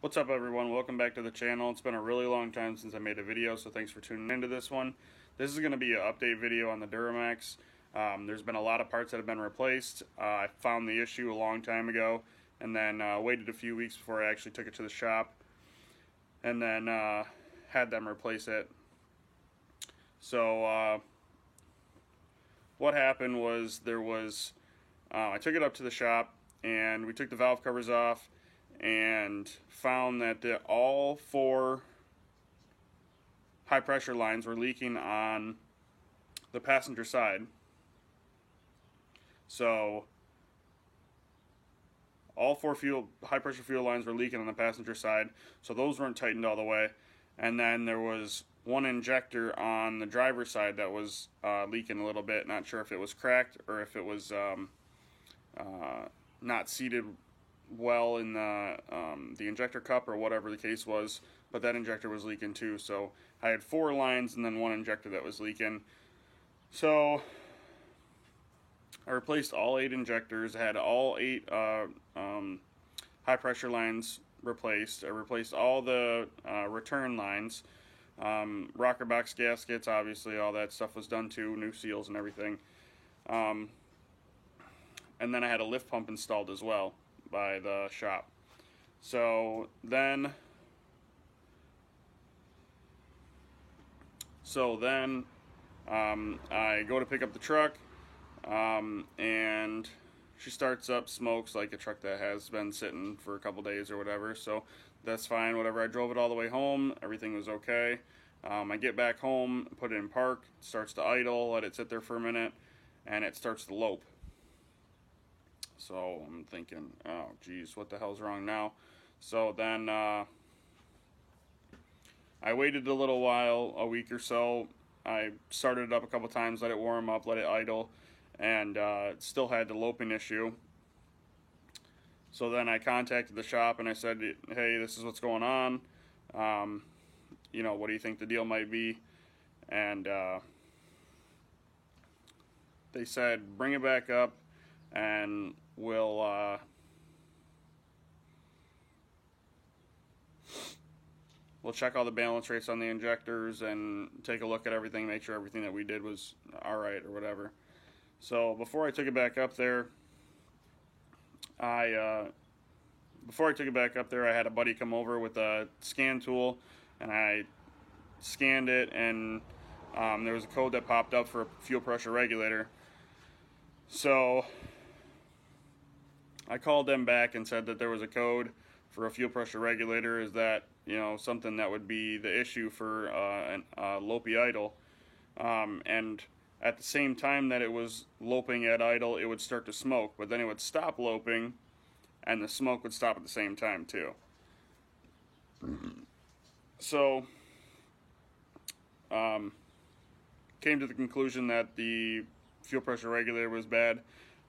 What's up everyone, welcome back to the channel. It's been a really long time since I made a video, so thanks for tuning into this one. This is going to be an update video on the Duramax. There's been a lot of parts that have been replaced. I found the issue a long time ago and then waited a few weeks before I actually took it to the shop and then had them replace it. So what happened was I took it up to the shop and we took the valve covers off and found that all four high pressure lines were leaking on the passenger side. So all four high pressure fuel lines were leaking on the passenger side, so those weren't tightened all the way. And then there was one injector on the driver's side that was leaking a little bit. Not sure if it was cracked or if it was not seated well in the injector cup or whatever the case was, but that injector was leaking too. So I had four lines and then one injector that was leaking. So I replaced all 8 injectors. I had all 8 high pressure lines replaced. I replaced all the return lines, rocker box gaskets, obviously all that stuff was done too, new seals and everything. And then I had a lift pump installed as well by the shop. So then I go to pick up the truck, and she starts up, smokes like a truck that has been sitting for a couple days or whatever, so that's fine, whatever. I drove it all the way home, everything was okay. I get back home, put it in park, it starts to idle, let it sit there for a minute, and it starts to lope. So I'm thinking, oh geez, what the hell's wrong now? So then I waited a little while, a week or so. I started it up a couple times, let it warm up, let it idle, and it still had the loping issue. So then I contacted the shop and I said, hey, this is what's going on. You know, what do you think the deal might be? And they said, bring it back up and we'll check all the balance rates on the injectors and take a look at everything, make sure everything that we did was alright or whatever. So before I took it back up there, I had a buddy come over with a scan tool, and I scanned it, and there was a code that popped up for a fuel pressure regulator. So I called them back and said that there was a code for a fuel pressure regulator. Is that, you know, something that would be the issue for lopey idle? And at the same time that it was loping at idle, it would start to smoke, but then it would stop loping and the smoke would stop at the same time too. So came to the conclusion that the fuel pressure regulator was bad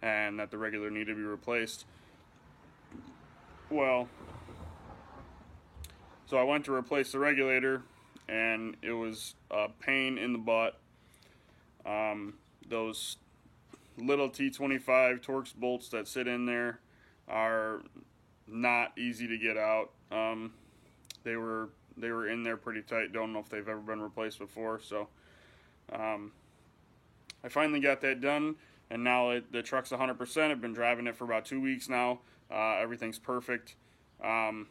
and that the regulator needed to be replaced. Well, so I went to replace the regulator and it was a pain in the butt. Those little T25 Torx bolts that sit in there are not easy to get out. They were in there pretty tight. Don't know if they've ever been replaced before. So I finally got that done, and now the truck's 100%. I've been driving it for about 2 weeks now. Everything's perfect. I'm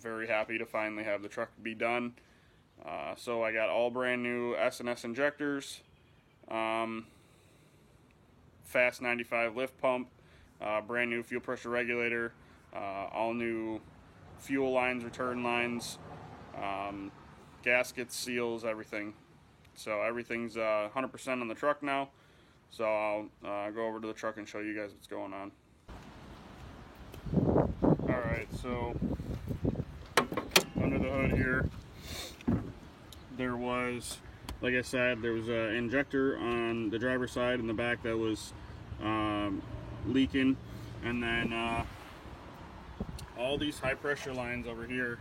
very happy to finally have the truck be done. So I got all brand new S&S injectors, Fast 95 lift pump, brand new fuel pressure regulator, all new fuel lines, return lines, gaskets, seals, everything. So everything's 100% on the truck now. So I'll go over to the truck and show you guys what's going on. Alright, so under the hood here, there was, like I said, there was an injector on the driver's side in the back that was leaking, and then all these high pressure lines over here,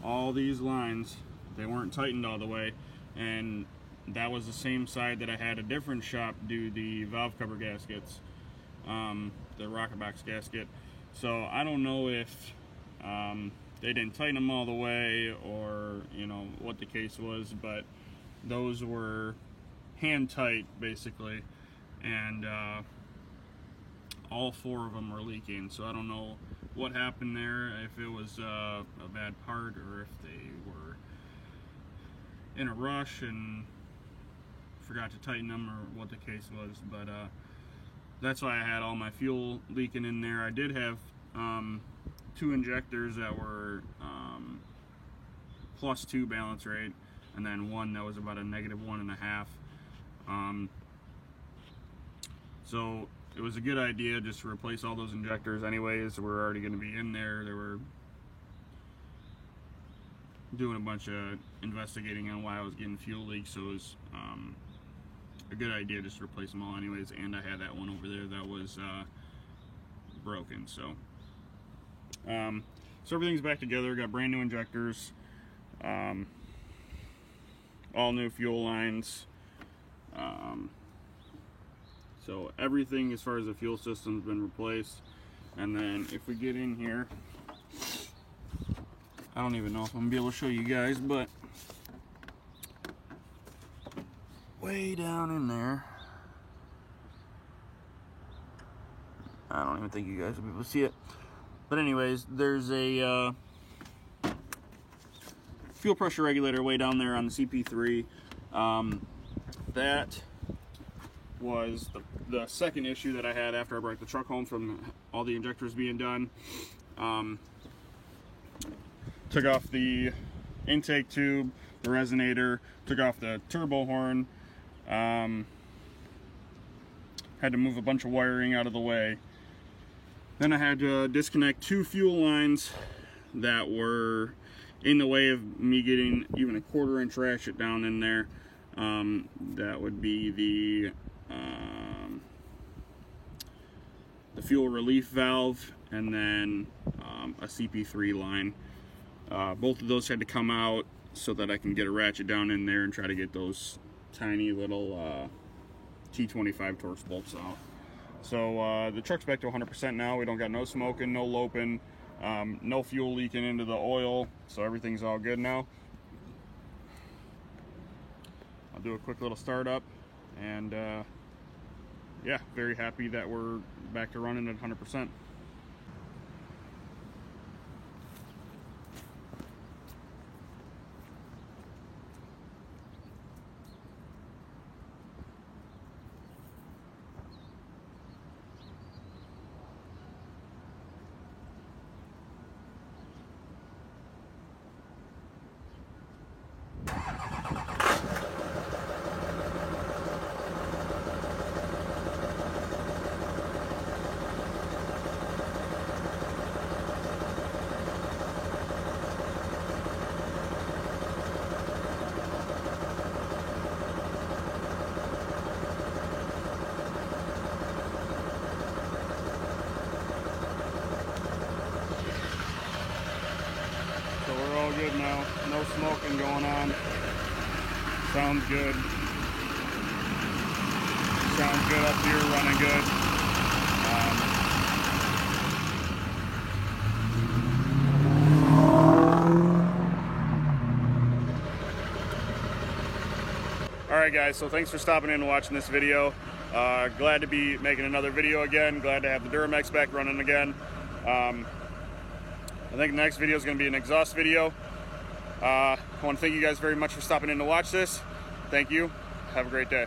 all these lines, they weren't tightened all the way, and that was the same side that I had a different shop do the valve cover gaskets, the rocker box gasket. So I don't know if They didn't tighten them all the way, or what the case was, but those were hand tight basically, and all 4 of them were leaking. So I don't know what happened there, if it was a bad part or if they were in a rush and forgot to tighten them, or what the case was. But that's why I had all my fuel leaking in there. I did have 2 injectors that were +2 balance rate, and then one that was about a -1.5. So it was a good idea just to replace all those injectors anyways. We're already going to be in there. They were doing a bunch of investigating on why I was getting fuel leaks, so it was a good idea just to replace them all anyways. And I had that one over there that was broken. So everything's back together. Got brand new injectors, all new fuel lines. So everything as far as the fuel system's been replaced. And then if we get in here, I don't even know if I'm gonna be able to show you guys, but way down in there, I don't even think you guys will be able to see it. But anyways, there's a fuel pressure regulator way down there on the CP3. That was the second issue that I had after I brought the truck home from all the injectors being done. Took off the intake tube, the resonator, took off the turbo horn, had to move a bunch of wiring out of the way. Then I had to disconnect 2 fuel lines that were in the way of me getting even a 1/4 inch ratchet down in there. That would be the fuel relief valve, and then a CP3 line. Both of those had to come out so that I can get a ratchet down in there and try to get those tiny little T25 Torx bolts out. So the truck's back to 100% now. We don't got no smoking, no loping, no fuel leaking into the oil, so everything's all good now. I'll do a quick little startup, and yeah, very happy that we're back to running at 100%. Good now, no smoking going on. Sounds good. Sounds good up here, running good. Alright guys, so thanks for stopping in and watching this video. Glad to be making another video again. Glad to have the Duramex back running again. I think the next video is going to be an exhaust video. I want to thank you guys very much for stopping in to watch this. Thank you. Have a great day.